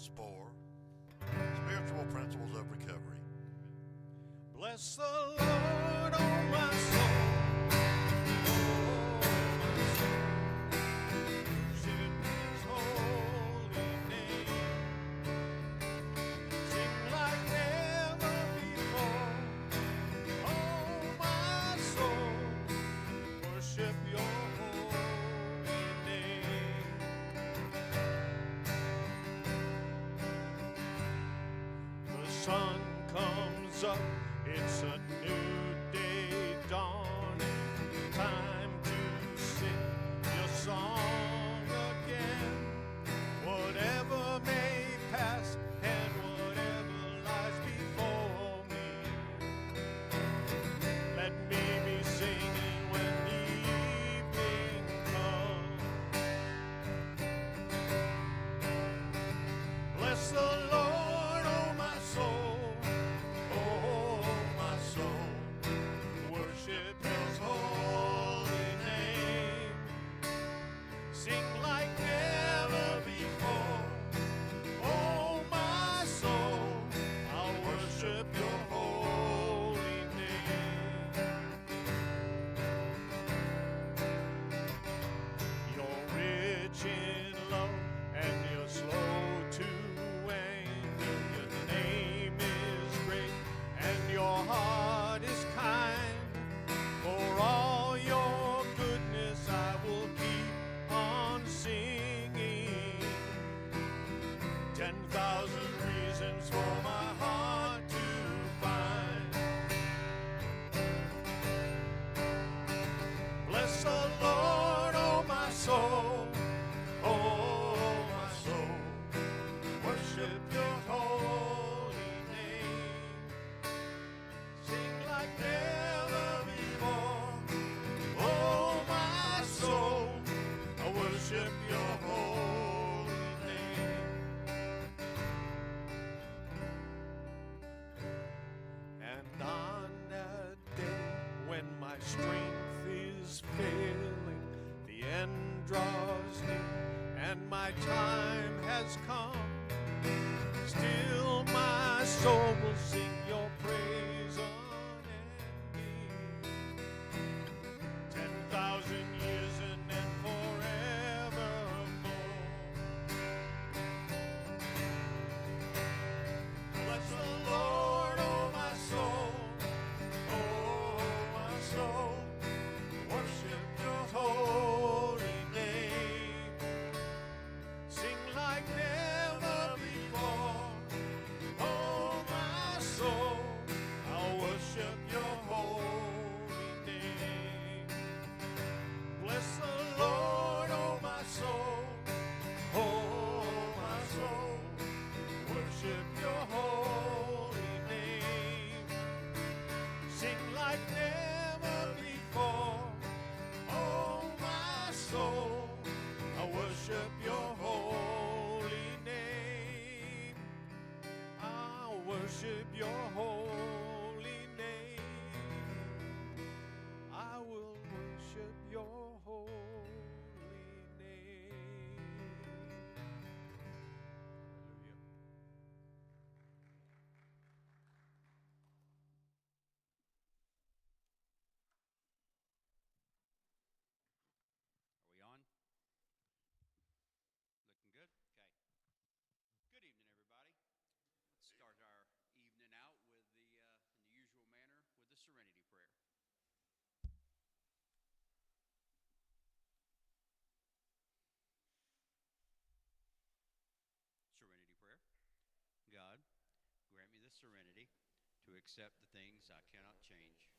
SPORE, Spiritual Principles of Recovery. Bless the Lord, oh my soul. Sun comes up, it's a new day dawning, time to sing your song again. Whatever may pass and whatever lies before me, let me be singing when evening comes. Bless the Lord. Strength is failing, the end draws near, and my time has come. Still my soul will sing your praise unending. 10,000 years and then forevermore. Bless the Lord, oh my soul. Worship your holy name. Sing like never before. Oh, my soul, I'll worship your holy name. Bless the Lord, oh, my soul. Oh, my soul, worship your holy name. Sing like never before. Oh, my soul, I worship your holy name. I worship your holy name. I will worship your holy name. Hallelujah. Are we on? Looking good? Okay. Good evening, everybody. Let's start our evening out with in the usual manner with the Serenity Prayer. Serenity Prayer. God, grant me the serenity to accept the things I cannot change,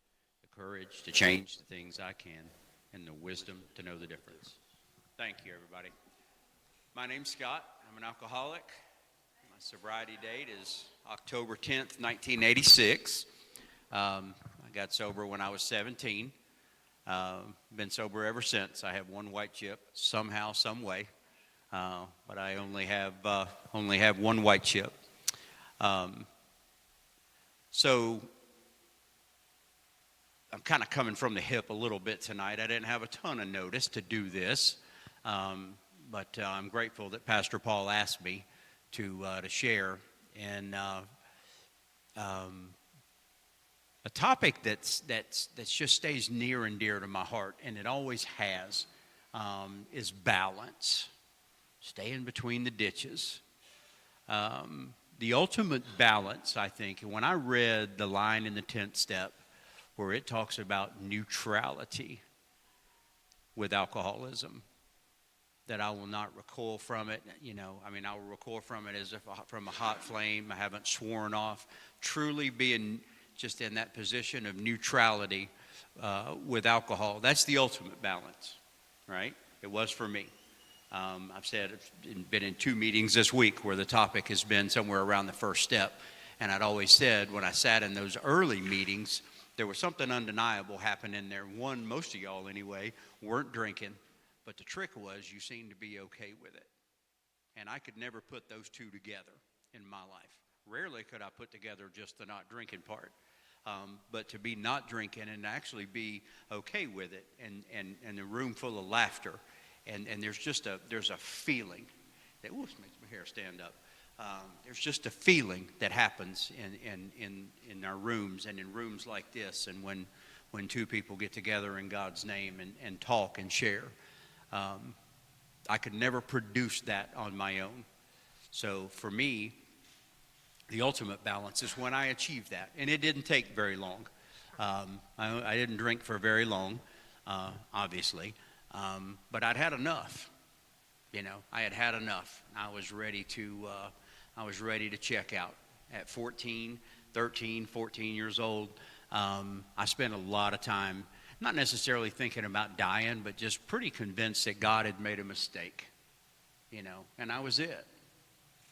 the courage to change the things I can, and the wisdom to know the difference. Thank you, everybody. My name's Scott. I'm an alcoholic. My sobriety date is October 10th, 1986. I got sober when I was 17. Been sober ever since. I have one white chip, somehow, some way. But I only have one white chip. So I'm kind of coming from the hip a little bit tonight. I didn't have a ton of notice to do this, but I'm grateful that Pastor Paul asked me to share. And a topic that's just stays near and dear to my heart, and it always has, is balance. Staying between the ditches. The ultimate balance, I think, when I read the line in the 10th step where it talks about neutrality with alcoholism, that I will not recoil from it. I will recoil from it as if from a hot flame. I haven't sworn off. Truly being just in that position of neutrality with alcohol. That's the ultimate balance, right? It was for me. I've said I've been in 2 meetings this week where the topic has been somewhere around the first step. And I'd always said when I sat in those early meetings, there was something undeniable happening there. One, most of y'all anyway, weren't drinking. But the trick was you seemed to be okay with it. And I could never put those two together in my life. Rarely could I put together just the not drinking part. But to be not drinking and actually be okay with it, and a room full of laughter. And there's a feeling that makes my hair stand up. There's just a feeling that happens in our rooms and in rooms like this, and when 2 people get together in God's name and talk and share. I could never produce that on my own. So for me, the ultimate balance is when I achieved that, and it didn't take very long. I didn't drink for very long, obviously. But I'd had enough, I had enough. I was ready to check out at 13, 14 years old. I spent a lot of time, not necessarily thinking about dying, but just pretty convinced that God had made a mistake, and I was it.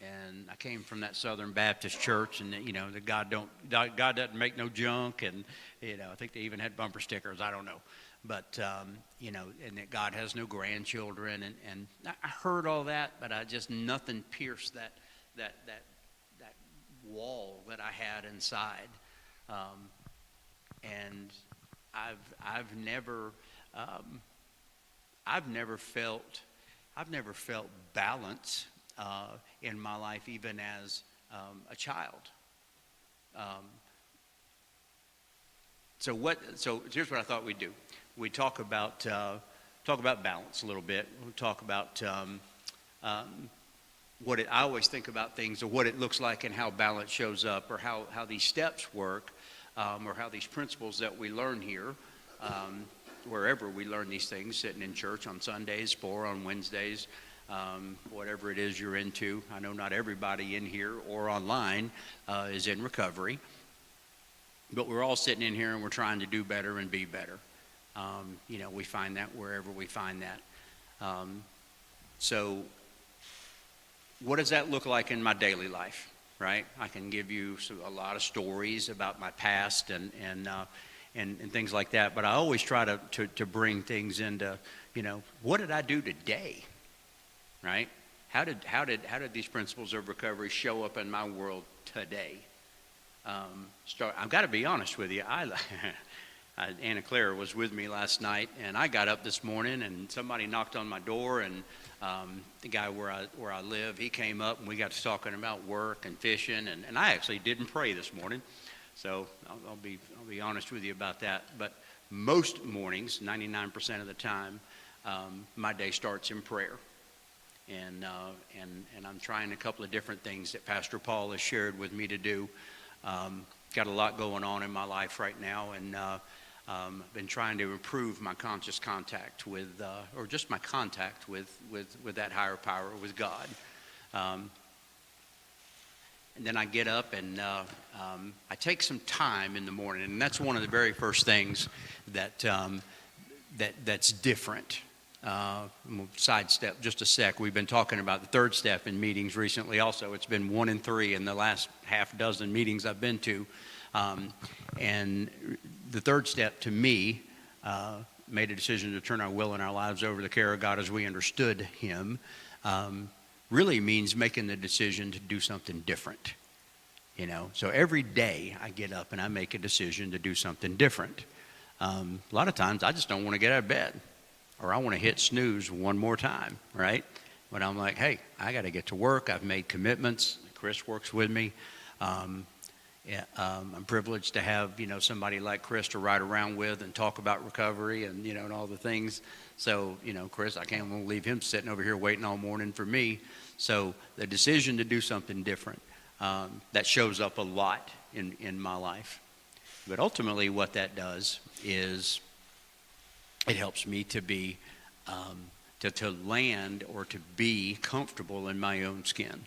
And I came from that Southern Baptist church, and that God doesn't make no junk, and I think they even had bumper stickers. I don't know. But, and that God has no grandchildren. And I heard all that, but nothing pierced that wall that I had inside. And I've never felt balance in my life, even as a child. So here's what I thought we'd do. We talk about balance a little bit. We'll talk about I always think about things, or what it looks like and how balance shows up, or how these steps work, or how these principles that we learn here, wherever we learn these things, sitting in church on Sundays, or on Wednesdays, whatever it is you're into. I know not everybody in here or online is in recovery, but we're all sitting in here and we're trying to do better and be better. We find that wherever we find that. So what does that look like in my daily life, right? I can give you a lot of stories about my past and things like that, but I always try to bring things into, what did I do today, right? How did these principles of recovery show up in my world today? I've got to be honest with you. Anna Clara was with me last night, and I got up this morning, and somebody knocked on my door, and the guy where I live, he came up, and we got to talking about work and fishing, and I actually didn't pray this morning, so I'll be honest with you about that. But most mornings, 99% of the time, my day starts in prayer, and I'm trying a couple of different things that Pastor Paul has shared with me to do. Got a lot going on in my life right now, and I've been trying to improve my conscious contact with, or just my contact with that higher power, with God. And then I get up and I take some time in the morning, and that's one of the very first things that's different. Sidestep just a sec. We've been talking about the 3rd step in meetings recently also. It's been 1 and 3 in the last half dozen meetings I've been to. And the 3rd step to me made a decision to turn our will and our lives over to the care of God as we understood Him, really means making the decision to do something different. So every day I get up and I make a decision to do something different. A lot of times I just don't want to get out of bed, or I want to hit snooze one more time, right? But I'm like, hey, I got to get to work. I've made commitments. Chris works with me. I'm privileged to have, somebody like Chris to ride around with and talk about recovery and, and all the things. So, Chris, I can't leave him sitting over here waiting all morning for me. So the decision to do something different, that shows up a lot in my life. But ultimately what that does is it helps me to be, to land or to be comfortable in my own skin.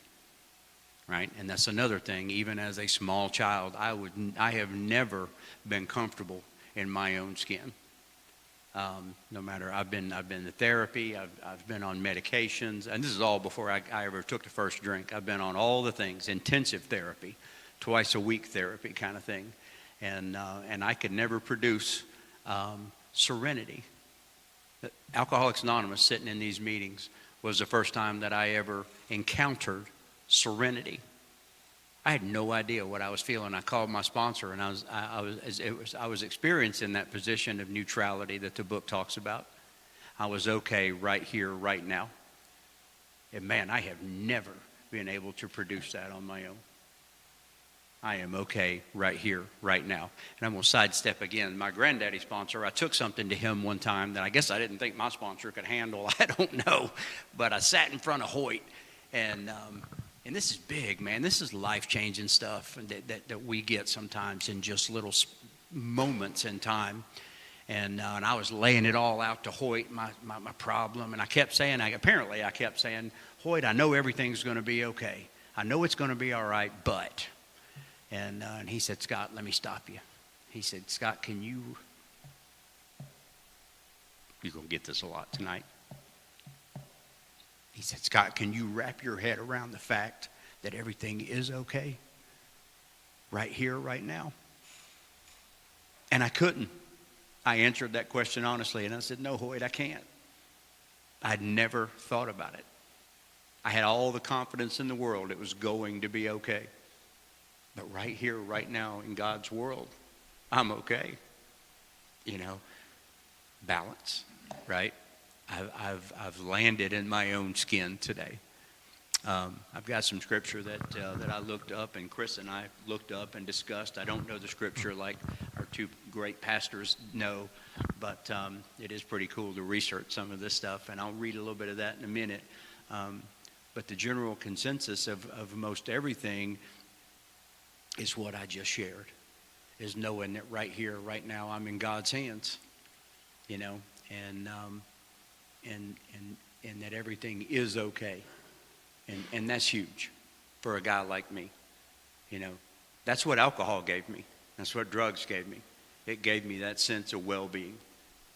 Right? And that's another thing. Even as a small child, I have never been comfortable in my own skin. No matter, I've been to therapy, I've been on medications, and this is all before I ever took the first drink. I've been on all the things, intensive therapy, twice a week therapy kind of thing, and I could never produce serenity. Alcoholics Anonymous, sitting in these meetings, was the first time that I ever encountered serenity. I had no idea what I was feeling. I called my sponsor, and I was experiencing that position of neutrality that the book talks about. I was okay right here, right now. And man, I have never been able to produce that on my own. I am okay right here, right now. And I'm going to sidestep again. My granddaddy sponsor, I took something to him one time that I guess I didn't think my sponsor could handle. I don't know. But I sat in front of Hoyt, and this is big, man. This is life-changing stuff that we get sometimes in just little moments in time. And I was laying it all out to Hoyt, my problem. And I kept saying, Hoyt, I know everything's going to be okay. I know it's going to be all right, but... And he said, Scott, let me stop you. He said, Scott, you're going to get this a lot tonight. He said, Scott, can you wrap your head around the fact that everything is okay? Right here, right now? And I couldn't. I answered that question honestly, and I said, no, Hoyt, I can't. I'd never thought about it. I had all the confidence in the world it was going to be okay. But right here, right now, in God's world, I'm okay. Balance, right? I've landed in my own skin today. I've got some scripture that I looked up, and Chris and I looked up and discussed. I don't know the scripture like our two great pastors know, but it is pretty cool to research some of this stuff, and I'll read a little bit of that in a minute. But the general consensus of most everything is what I just shared, is knowing that right here, right now, I'm in God's hands, and that everything is okay. And that's huge for a guy like me. That's what alcohol gave me. That's what drugs gave me. It gave me that sense of well-being,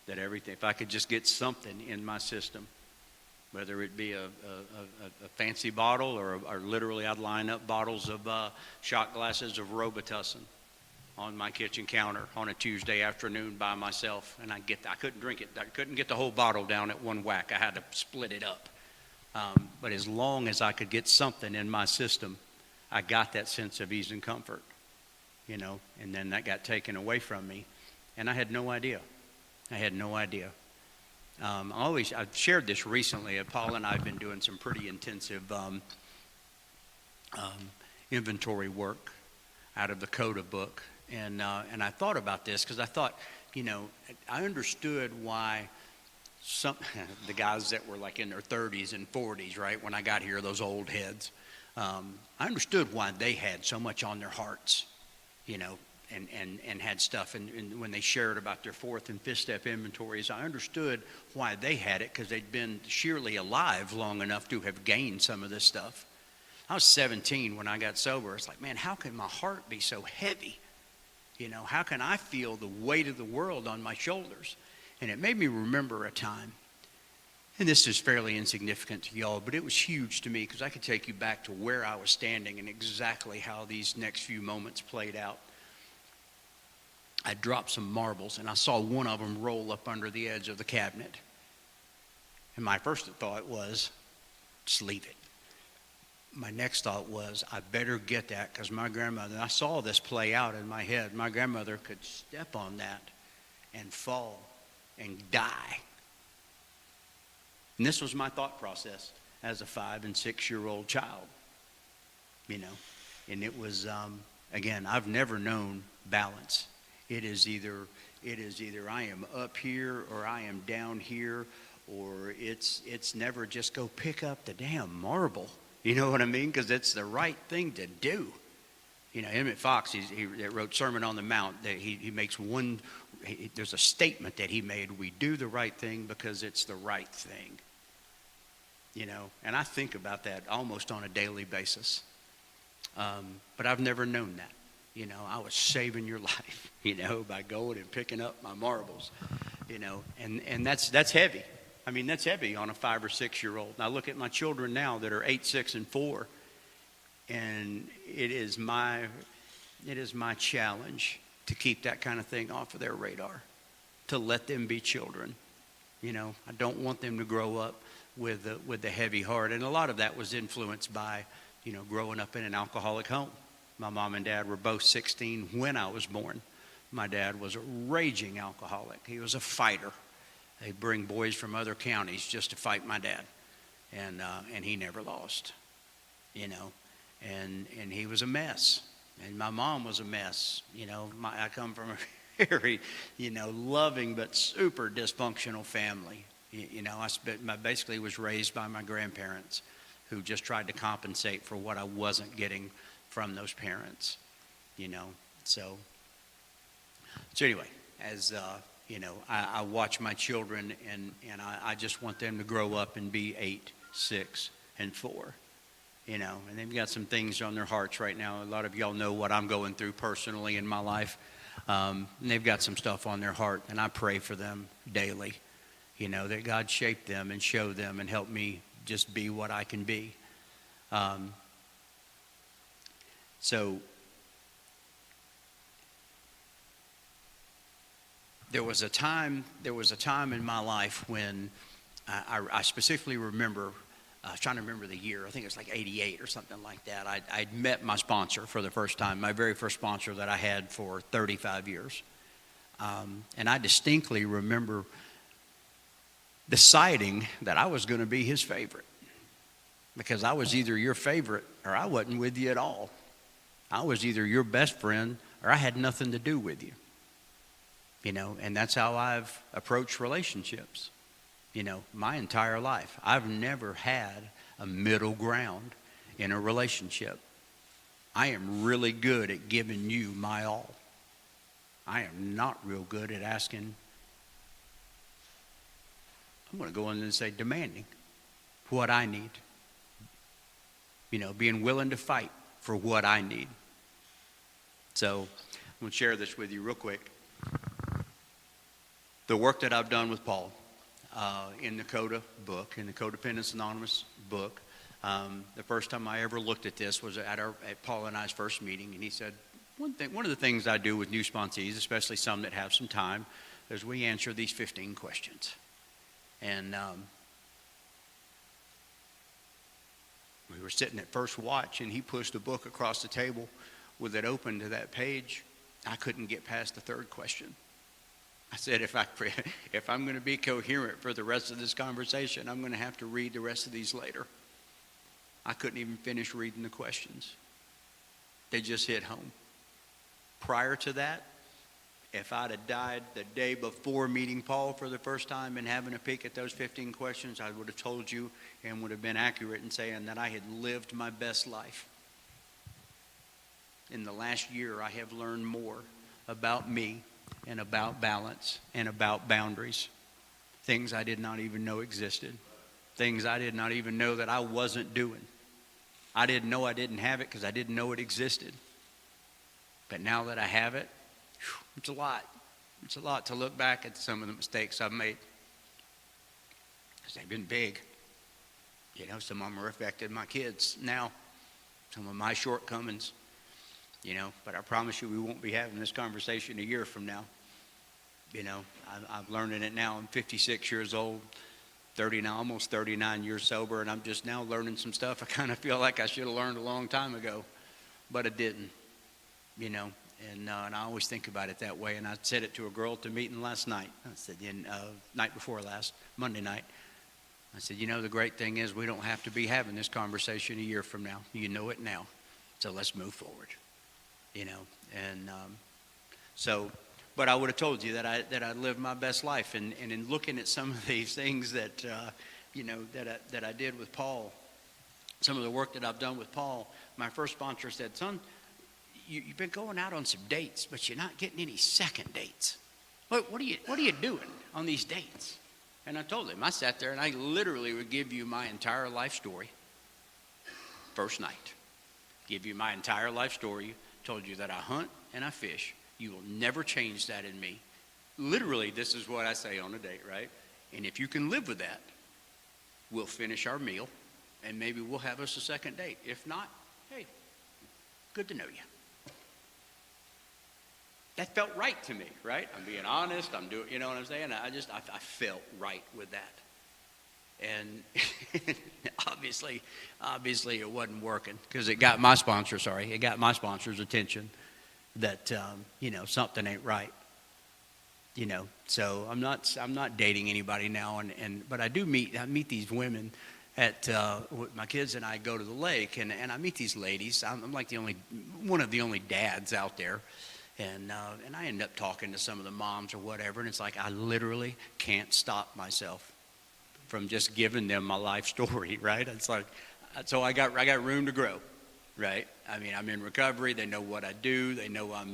that everything, if I could just get something in my system, whether it be a fancy bottle or literally I'd line up bottles of shot glasses of Robitussin on my kitchen counter on a Tuesday afternoon by myself, and I couldn't drink it. I couldn't get the whole bottle down at one whack. I had to split it up. But as long as I could get something in my system, I got that sense of ease and comfort, and then that got taken away from me, and I had no idea. I've shared this recently. Paul and I have been doing some pretty intensive inventory work out of the Coda book, and I thought about this because I thought, I understood why some the guys that were like in their 30s and 40s, right, when I got here, those old heads, I understood why they had so much on their hearts, and had stuff, and when they shared about their fourth and fifth step inventories, I understood why they had it, because they'd been sheerly alive long enough to have gained some of this stuff. I was 17 when I got sober. It's like, man, how can my heart be so heavy? How can I feel the weight of the world on my shoulders? And it made me remember a time, and this is fairly insignificant to y'all, but it was huge to me because I could take you back to where I was standing and exactly how these next few moments played out. I dropped some marbles, and I saw one of them roll up under the edge of the cabinet. And my first thought was, just leave it. My next thought was, I better get that, because my grandmother, and I saw this play out in my head, my grandmother could step on that and fall and die. And this was my thought process. as a 5 and 6 year old child, you know. And it was, again, I've never known balance. It is either I am up here or I am down here, or it's never just go pick up the damn marble. You know what I mean? Because it's the right thing to do. You know, Emmett Fox, he wrote Sermon on the Mount, that he makes there's a statement that he made: we do the right thing because it's the right thing. You know, and I think about that almost on a daily basis. But I've never known that. You know, I was saving your life, you know, by going and picking up my marbles, you know, and that's heavy. I mean, that's heavy on a 5 or 6 year old. And I look at my children now that are 8, 6, and 4, and it is my challenge to keep that kind of thing off of their radar, to let them be children. You know, I don't want them to grow up with the heavy heart. And a lot of that was influenced by, you know, growing up in an alcoholic home. My mom and dad were both 16 when I was born. My dad was a raging alcoholic. He was a fighter. They'd bring boys from other counties just to fight my dad. And he never lost, you know. And he was a mess. And my mom was a mess. You know, I come from a very, you know, loving but super dysfunctional family. You know, I basically was raised by my grandparents, who just tried to compensate for what I wasn't getting from those parents, you know. So anyway, as you know, I watch my children, and I just want them to grow up and be 8, 6, and 4, you know. And they've got some things on their hearts right now. A lot of y'all know what I'm going through personally in my life. And they've got some stuff on their heart, and I pray for them daily, you know, that God shape them and show them and help me just be what I can be. So there was a time in my life when I specifically remember, I was trying to remember the year, I think it was like 88 or something like that. I'd met my sponsor for the first time, my very first sponsor that I had for 35 years. And I distinctly remember deciding that I was going to be his favorite, because I was either your favorite or I wasn't with you at all. I was either your best friend or I had nothing to do with you. You know, and that's how I've approached relationships, you know, my entire life. I've never had a middle ground in a relationship. I am really good at giving you my all. I am not real good at asking, I'm going to go in and say demanding what I need. You know, being willing to fight for what I need. So I'm going to share this with you real quick. The work that I've done with Paul in the CODA book, in the Codependence Anonymous book, the first time I ever looked at this was at Paul and I's first meeting, and he said, one of the things I do with new sponsees, especially some that have some time, is we answer these 15 questions. And we were sitting at first watch, and he pushed a book across the table with it open to that page. I couldn't get past the third question. I said, if I'm going to be coherent for the rest of this conversation, I'm going to have to read the rest of these later. I couldn't even finish reading the questions. They just hit home. Prior to that, if I'd have died the day before meeting Paul for the first time and having a peek at those 15 questions, I would have told you and would have been accurate in saying that I had lived my best life. In the last year, I have learned more about me and about balance and about boundaries. Things I did not even know existed. Things I did not even know that I wasn't doing. I didn't know I didn't have it because I didn't know it existed. But now that I have it, it's a lot. It's a lot to look back at some of the mistakes I've made, because they've been big. You know, some of them are affected my kids now, some of my shortcomings, you know, but I promise you we won't be having this conversation a year from now. You know, I'm learning it now. I'm 56 years old, 30 now, almost 39 years sober, and I'm just now learning some stuff I kind of feel like I should have learned a long time ago, but I didn't, you know. And I always think about it that way. And I said it to a girl at the meeting last night. I said, night before last, Monday night. I said, you know, the great thing is we don't have to be having this conversation a year from now. You know it now. So let's move forward, you know. And but I would have told you that I lived my best life. And in looking at some of these things that, you know, that I did with Paul, some of the work that I've done with Paul, my first sponsor said, son, you've been going out on some dates, but you're not getting any second dates. What are you doing on these dates? And I told him, I sat there and I literally would give you my entire life story first night. Give you my entire life story. Told you that I hunt and I fish. You will never change that in me. Literally, this is what I say on a date, right? And if you can live with that, we'll finish our meal and maybe we'll have us a second date. If not, hey, good to know you. That felt right to me, right? I'm being honest. I'm doing, you know what I'm saying? I felt right with that. And obviously it wasn't working because it got my sponsor's attention that, you know, something ain't right. You know, so I'm not dating anybody now. But I meet these women at, my kids and I go to the lake and I meet these ladies. I'm like one of the only dads out there. And I end up talking to some of the moms or whatever, and it's like I literally can't stop myself from just giving them my life story, right? It's like, so I got room to grow, right? I mean, I'm in recovery. They know what I do. They know where are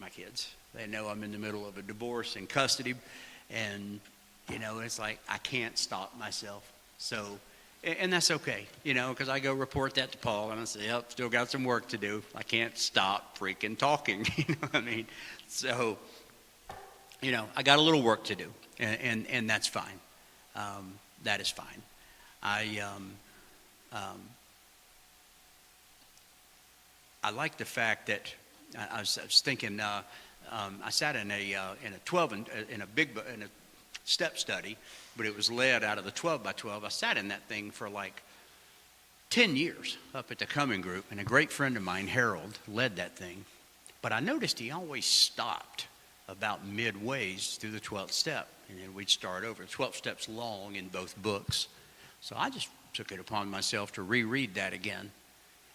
my kids? They know I'm in the middle of a divorce and custody, and you know, it's like I can't stop myself. So. And that's okay, you know, because I go report that to Paul, and I say, yep, still got some work to do. I can't stop freaking talking, you know what I mean? So, you know, I got a little work to do, and that's fine. That is fine. I like the fact that I was thinking. I sat in a step study, but it was led out of the 12 by 12. I sat in that thing for like 10 years up at the Cumming Group, and a great friend of mine, Harold, led that thing. But I noticed he always stopped about midways through the 12th step, and then we'd start over. 12 steps long in both books. So I just took it upon myself to reread that again.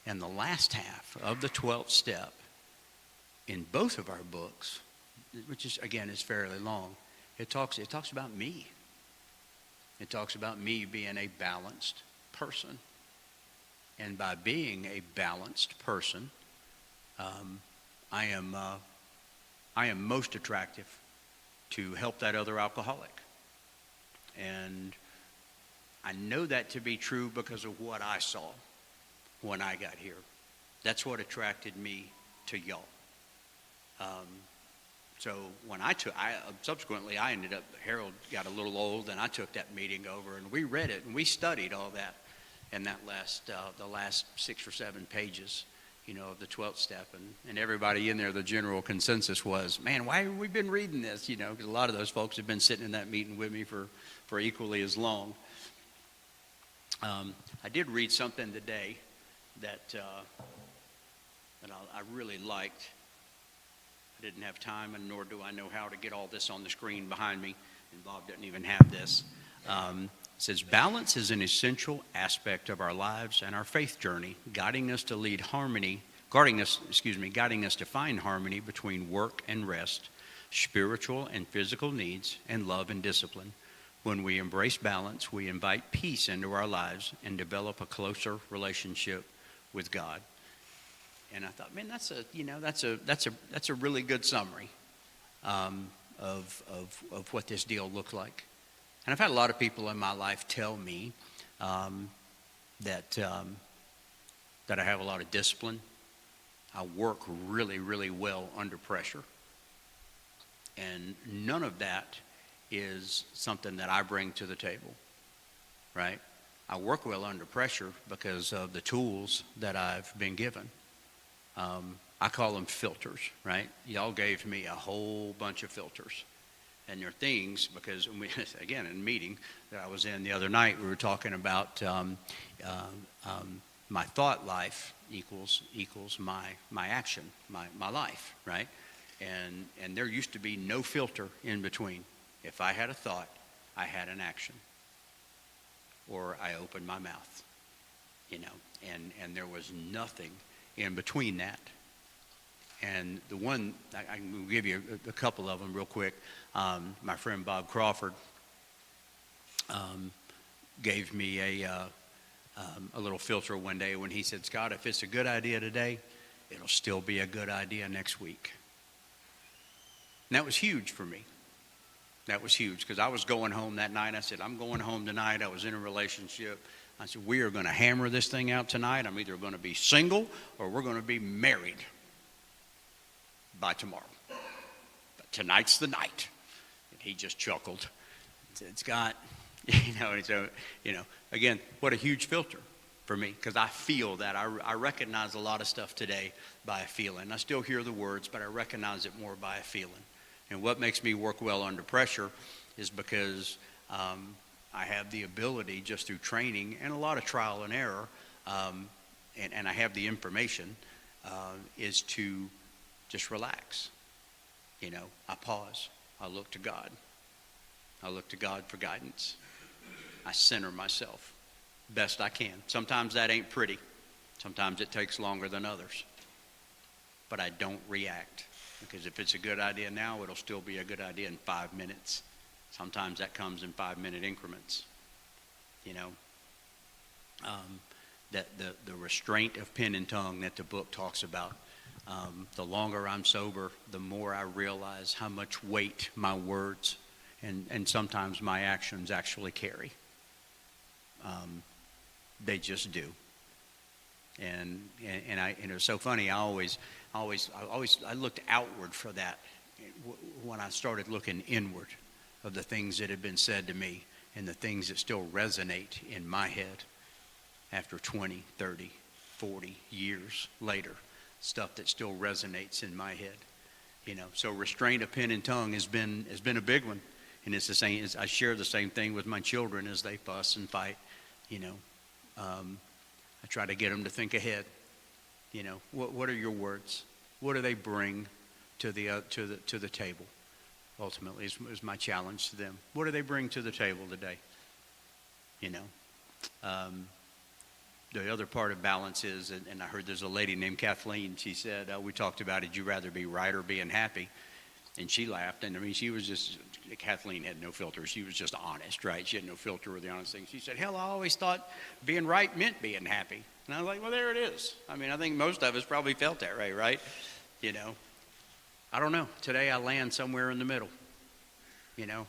And the last half of the 12th step in both of our books, which is, again, is fairly long, it talks about me. It talks about me being a balanced person. And by being a balanced person, I am most attractive to help that other alcoholic. And I know that to be true because of what I saw when I got here. That's what attracted me to y'all. So when subsequently I ended up, Harold got a little old, and I took that meeting over, and we read it, and we studied all that in that the last 6 or 7 pages, you know, of the 12th step. And everybody in there, the general consensus was, man, why have we been reading this? You know, because a lot of those folks have been sitting in that meeting with me for equally as long. I did read something today that I really liked. I didn't have time, and nor do I know how to get all this on the screen behind me, and Bob doesn't even have this. It says, balance is an essential aspect of our lives and our faith journey, guiding us to find harmony between work and rest, spiritual and physical needs, and love and discipline. When we embrace balance, we invite peace into our lives and develop a closer relationship with God. And I thought, man, that's a really good summary of what this deal looked like. And I've had a lot of people in my life tell me that I have a lot of discipline. I work really, really well under pressure. And none of that is something that I bring to the table, right? I work well under pressure because of the tools that I've been given. I call them filters, right? Y'all gave me a whole bunch of filters. And they're things because, again, in a meeting that I was in the other night, we were talking about my thought life equals my action, my life, right? And there used to be no filter in between. If I had a thought, I had an action. or I open my mouth, and there was nothing in between that. And the one, I can give you a couple of them real quick. My friend Bob Crawford gave me a little filter one day when he said, Scott, if it's a good idea today, it'll still be a good idea next week. And that was huge for me. That was huge because I was going home that night. I said, I'm going home tonight. I was in a relationship. I said, we are going to hammer this thing out tonight. I'm either going to be single or we're going to be married by tomorrow. But tonight's the night. And he just chuckled and said, Scott, and so, again, what a huge filter for me because I feel that. I recognize a lot of stuff today by a feeling. I still hear the words, but I recognize it more by a feeling. And what makes me work well under pressure is because I have the ability just through training and a lot of trial and error, and I have the information, is to just relax. I pause. I look to God. I look to God for guidance. I center myself best I can. Sometimes that ain't pretty. Sometimes it takes longer than others. But I don't react. Because if it's a good idea now, it'll still be a good idea in 5 minutes. Sometimes that comes in 5-minute increments. That the restraint of pen and tongue that the book talks about. The longer I'm sober, the more I realize how much weight my words and sometimes my actions actually carry. They just do. And it was so funny. I looked outward for that when I started looking inward of the things that had been said to me and the things that still resonate in my head after 20, 30, 40 years later, stuff that still resonates in my head. So restraint of pen and tongue has been a big one. And it's the same. I share the same thing with my children as they fuss and fight. I try to get them to think ahead. What are your words? What do they bring to the table? Ultimately, is my challenge to them. What do they bring to the table today? The other part of balance is, and I heard there's a lady named Kathleen. She said, we talked about, did you rather be right or being happy? And she laughed. And I mean, she was just, Kathleen had no filter. She was just honest, right? She had no filter with the honest thing. She said, hell, I always thought being right meant being happy. And I was like, well, there it is. I mean, I think most of us probably felt that way, right? I don't know. Today I land somewhere in the middle.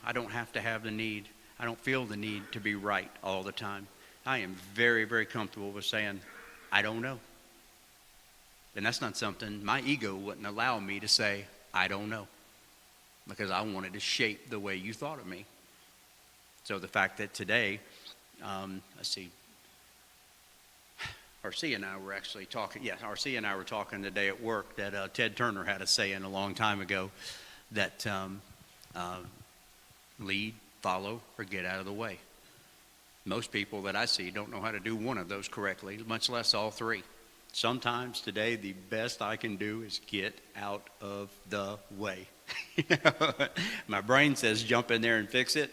I don't have to have the need. I don't feel the need to be right all the time. I am very, very comfortable with saying, I don't know. And that's not something, my ego wouldn't allow me to say, I don't know. Because I wanted to shape the way you thought of me. So the fact that today, let's see, R.C. and I were actually talking, R.C. and I were talking today at work that Ted Turner had a saying a long time ago that lead, follow, or get out of the way. Most people that I see don't know how to do one of those correctly, much less all three. Sometimes today the best I can do is get out of the way. My brain says jump in there and fix it.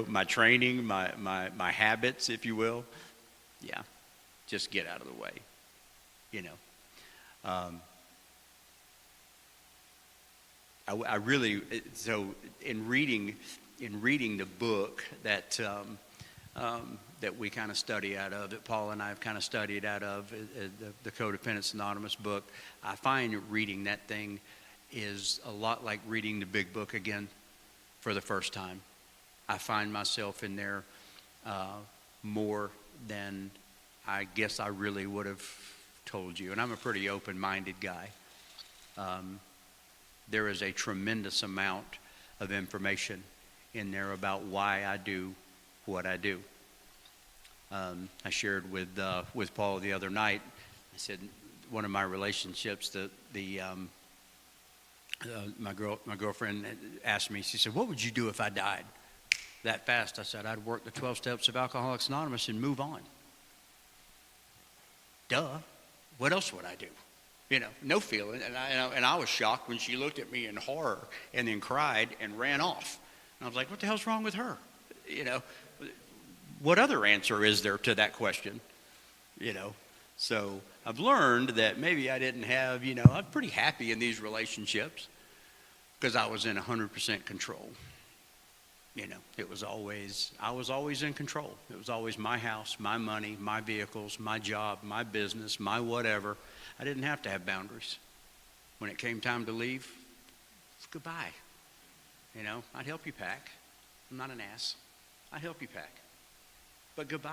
My training, my habits, if you will. Yeah, just get out of the way. I really, so in reading the book that we kind of study out of, that Paul and I have kind of studied out of, the Codependence Anonymous book, I find reading that thing is a lot like reading the big book again for the first time. I find myself in there more than I guess I really would have told you. And I'm a pretty open-minded guy. There is a tremendous amount of information in there about why I do what I do. I shared with Paul the other night. I said one of my relationships, my girlfriend asked me. She said, "What would you do if I died that fast?" I said, "I'd work the 12 steps of Alcoholics Anonymous and move on." Duh. What else would I do? No feeling. And I was shocked when she looked at me in horror and then cried and ran off. And I was like, what the hell's wrong with her? what other answer is there to that question? You know, so I've learned that maybe I didn't have, I'm pretty happy in these relationships because I was in 100% control. I was always in control. It was always my house, my money, my vehicles, my job, my business, my whatever. I didn't have to have boundaries. When it came time to leave, goodbye. I'd help you pack. I'm not an ass. I'd help you pack. But goodbye,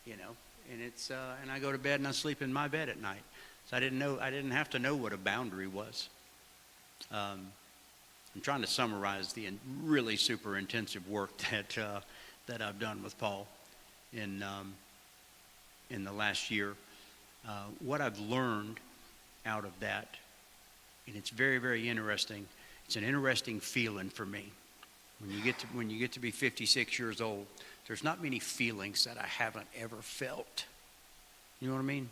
and it's and I go to bed and I sleep in my bed at night. So I didn't have to know what a boundary was. I'm trying to summarize the really super intensive work that I've done with Paul in the last year. What I've learned out of that, and it's very, very interesting. It's an interesting feeling for me. When you get to be 56 years old, there's not many feelings that I haven't ever felt. You know what I mean?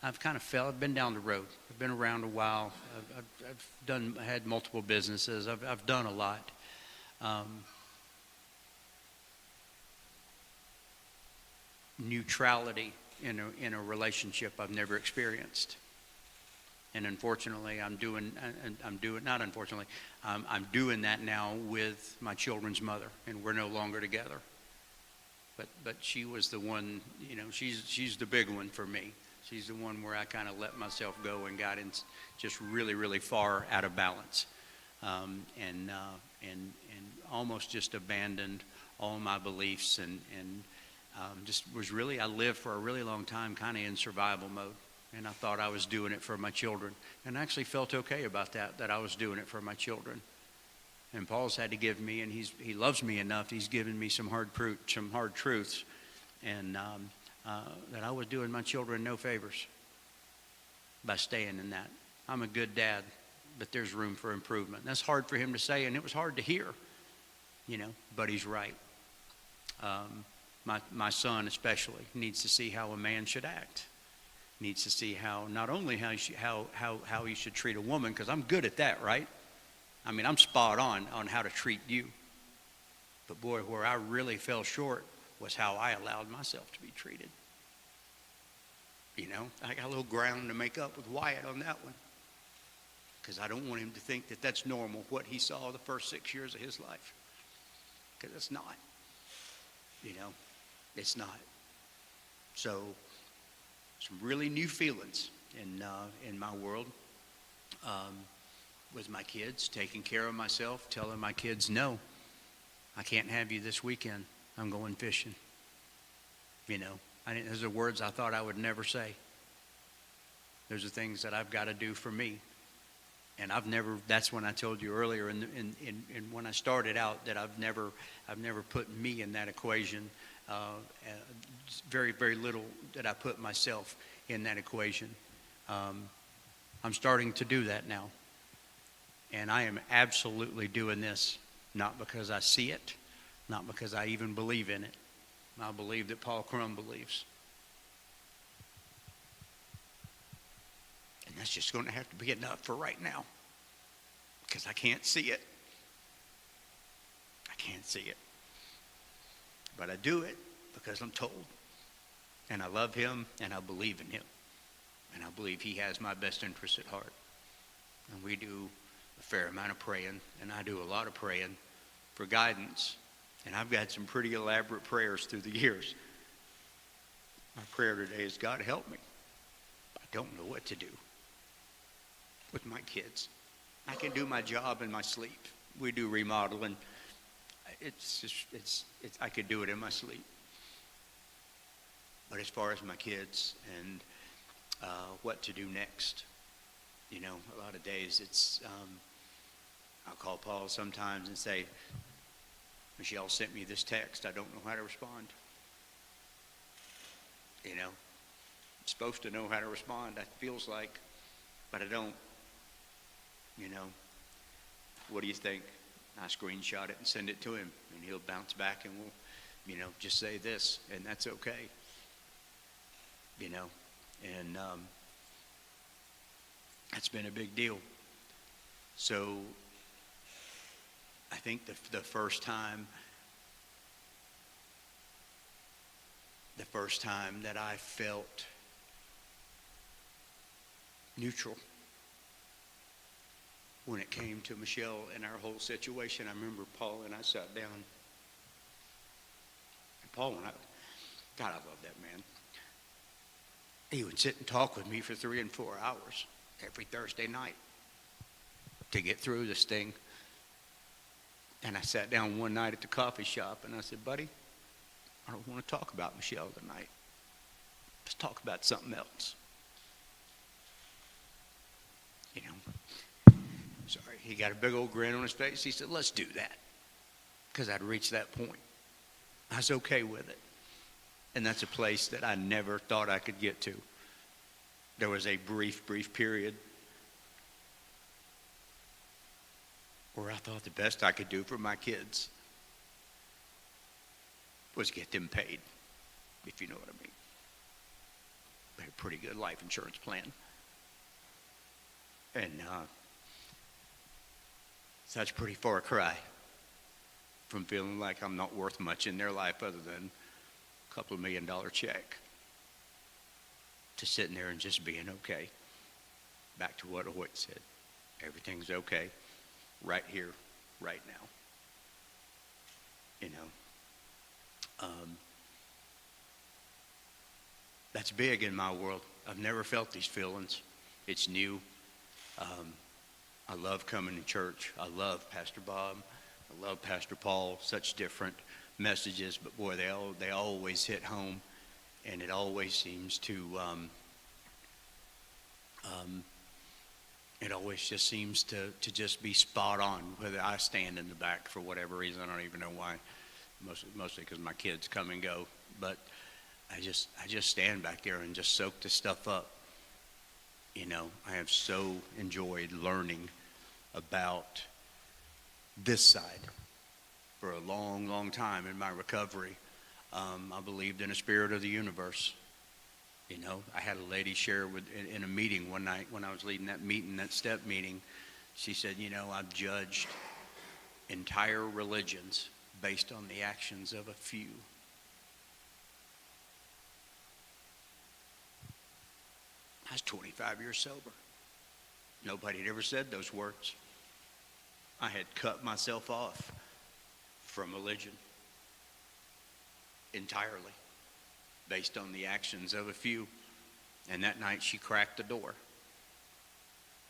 I've kind of felt. I've been down the road. I've been around a while. I've had multiple businesses. I've done a lot. Neutrality in a relationship I've never experienced. And unfortunately, I'm doing that now with my children's mother, and we're no longer together. But she was the one, she's the big one for me. She's the one where I kind of let myself go and got in just really, really far out of balance, and almost just abandoned all my beliefs and just was really, I lived for a really long time kind of in survival mode. And I thought I was doing it for my children. And I actually felt okay about that I was doing it for my children. And Paul's had to give me, and he loves me enough, he's given me some hard truths, and that I was doing my children no favors by staying in that. I'm a good dad, but there's room for improvement. That's hard for him to say, and it was hard to hear, but he's right. My son especially needs to see how a man should act. Needs to see how, not only how he should treat a woman, because I'm good at that, right? I mean, I'm spot on how to treat you. But boy, where I really fell short was how I allowed myself to be treated. I got a little ground to make up with Wyatt on that one, because I don't want him to think that that's normal, what he saw the first 6 years of his life, because it's not. It's not. So some really new feelings in my world, with my kids, taking care of myself, telling my kids, no, I can't have you this weekend. I'm going fishing. Those are words I thought I would never say. Those are things that I've got to do for me. And that's when I told you earlier in when I started out that I've never put me in that equation. Very, very little that I put myself in that equation. I'm starting to do that now. And I am absolutely doing this, not because I see it, not because I even believe in it. I believe that Paul Crum believes. And that's just going to have to be enough for right now, because I can't see it. I can't see it. But I do it because I'm told. And I love him, and I believe in him. And I believe he has my best interests at heart. And we do a fair amount of praying, and I do a lot of praying for guidance. And I've got some pretty elaborate prayers through the years. My prayer today is, God, help me. I don't know what to do with my kids. I can do my job in my sleep. We do remodeling. I could do it in my sleep. But as far as my kids and what to do next, a lot of days it's, I'll call Paul sometimes and say, Michelle sent me this text. I don't know how to respond. I'm supposed to know how to respond, it feels like, but I don't. What do you think? I screenshot it and send it to him, and he'll bounce back and we'll, just say this, and that's okay. And that's been a big deal. So I think the first time the first time that I felt neutral when it came to Michelle and our whole situation. I remember Paul and I sat down. And Paul and I, God, I love that man. He would sit and talk with me for 3 and 4 hours every Thursday night to get through this thing. And I sat down one night at the coffee shop and I said, buddy, I don't want to talk about Michelle tonight. Let's talk about something else. You know, sorry, he got a big old grin on his face. He said, let's do that. Because I'd reached that point. I was okay with it. And that's a place that I never thought I could get to. There was a brief period where I thought the best I could do for my kids was get them paid, if you know what I mean. They had a pretty good life insurance plan. And so that's a pretty far cry from feeling like I'm not worth much in their life other than a couple of $1 million check, to sitting there and just being okay. Back to what Hoyt said. Everything's okay right here, right now. You know, that's big in my world. I've never felt these feelings. It's new. I love coming to church. I love Pastor Bob. I love Pastor Paul. Such different messages, but boy, they always hit home, and it always seems to it always just seems to just be spot on. Whether I stand in the back for whatever reason, I don't even know why. Mostly because my kids come and go, but I just stand back there and just soak this stuff up. You know, I have so enjoyed learning about this side. For a long, long time in my recovery, I believed in a spirit of the universe. You know, I had a lady share in a meeting one night when I was leading that meeting, that step meeting. She said, you know, I've judged entire religions based on the actions of a few. I was 25 years sober. Nobody had ever said those words. I had cut myself off from religion entirely based on the actions of a few. And that night she cracked the door,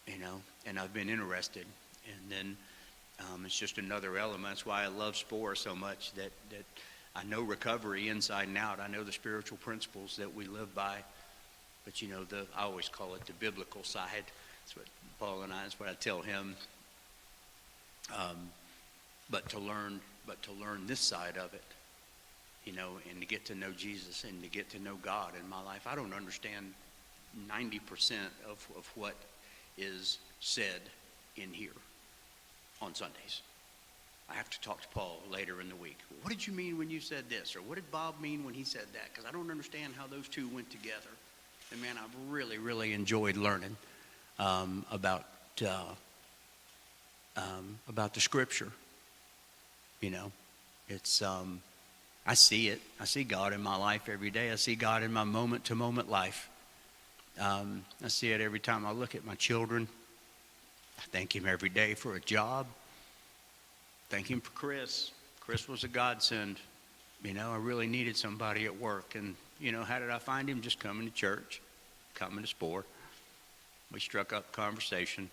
you know, and I've been interested. And then it's just another element. That's why I love SPORE so much, that I know recovery inside and out. I know the spiritual principles that we live by. But, you know, I always call it the biblical side. That's what Paul and that's what I tell him. But to learn this side of it, you know, and to get to know Jesus and to get to know God in my life. I don't understand 90% of what is said in here on Sundays. I have to talk to Paul later in the week. What did you mean when you said this? Or what did Bob mean when he said that? Because I don't understand how those two went together. And man, I've really, really enjoyed learning about the Scripture. You know, it's I see it. I see God in my life every day. I see God in my moment-to-moment life. I see it every time I look at my children. I thank Him every day for a job. Thank Him for Chris. Chris was a godsend. You know, I really needed somebody at work. And, you know, how did I find him? Just coming to church, coming to SPORE. We struck up conversation.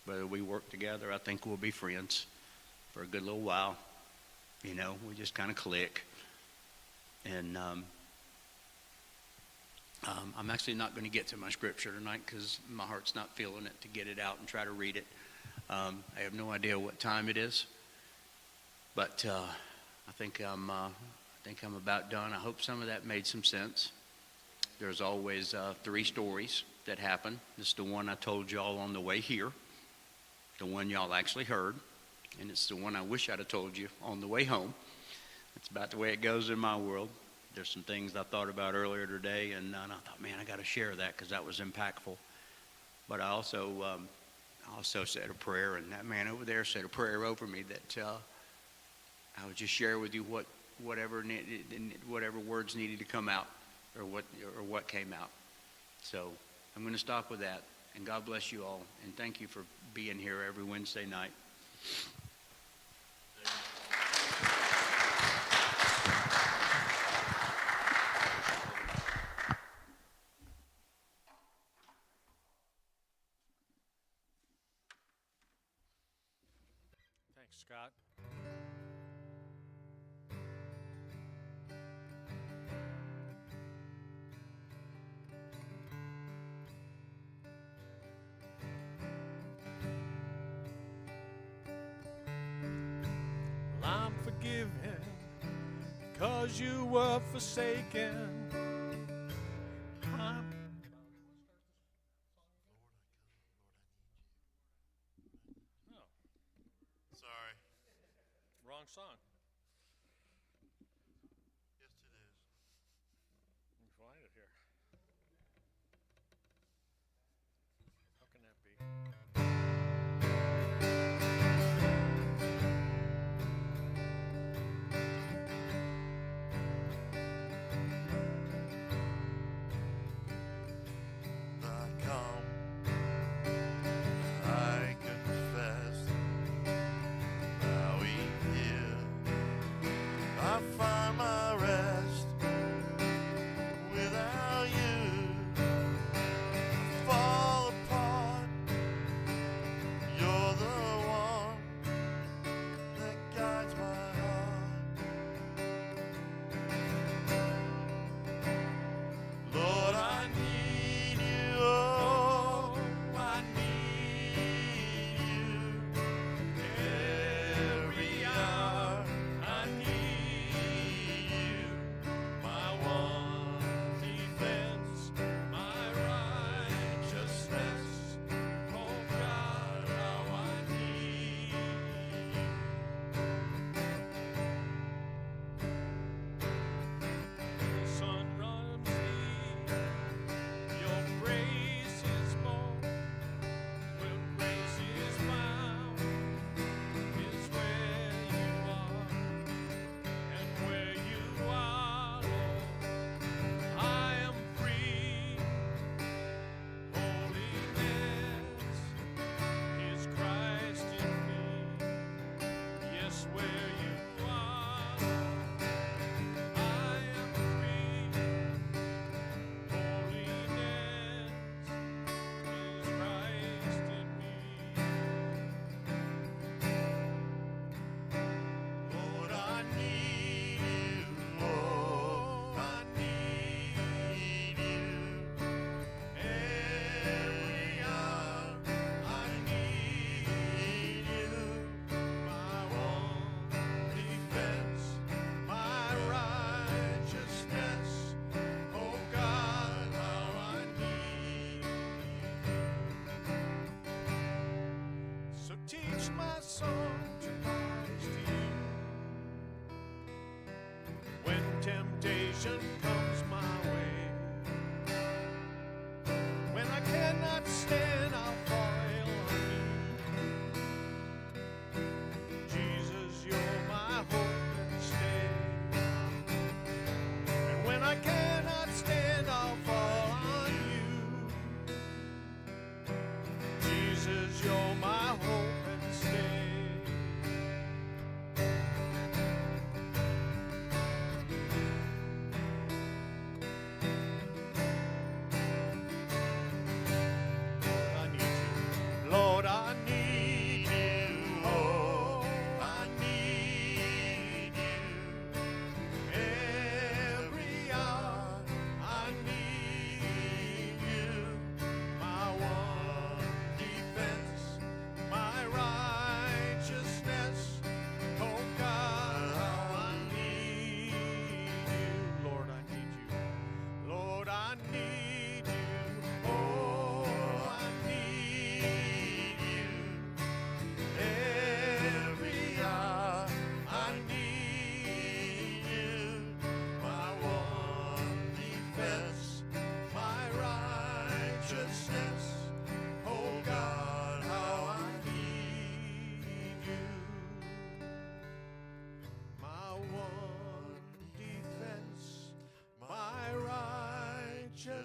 Whether we work together, I think we'll be friends for a good little while. You know, we just kind of click. And I'm actually not going to get to my scripture tonight because my heart's not feeling it to get it out and try to read it. I have no idea what time it is. But I think I'm about done. I hope some of that made some sense. There's always 3 stories that happen. This is the one I told y'all on the way here, the one y'all actually heard, and it's the one I wish I'd have told you on the way home. It's about the way it goes in my world. There's some things I thought about earlier today, and I thought, man, I got to share that because that was impactful. But I also said a prayer, and that man over there said a prayer over me that I would just share with you what whatever whatever words needed to come out, or what came out. So I'm going to stop with that. And God bless you all, and thank you for being here every Wednesday night. Thanks, Scott. Well, I'm forgiven because you were forsaken. I'm Sorry. wrong song. Yes, it is. Let me find it here. How can that be? I come, I confess, bowing here, I find my rest. Without you, I fall apart. You're the one that guides my heart. Lord, I need you, oh, I need you. Every hour I need you, my one defense, my righteousness. Oh God, how I need you. The sun runs deep. Your grace is more. Where grace is found is where you are. And where you are, Lord, I am free. Holiness is Christ in me. Yes, where you are, Lord, I am free. Holiness is Christ in me. Lord, I need you, oh, I need you. Every hour I need you, my one defense, my righteousness. Oh God, how I need you. So teach my song to rise to you. When temptation comes my way, when I cannot stand, I'll fall on you. Jesus, you're my hope and stay. And when I cannot stand, I'll fall on you. Jesus, you're my hope and stay.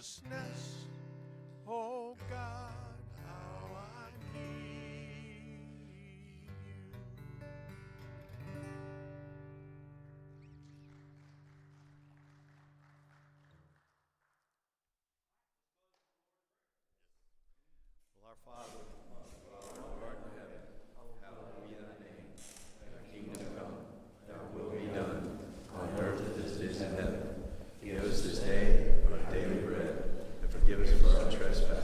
righteousness. Oh God, how I need you. Well, our Father, who art in heaven, hallowed be thy name. Thy kingdom come, thy will be done, on earth as it is in heaven. Give us this day our daily bread, and forgive us for our trespasses,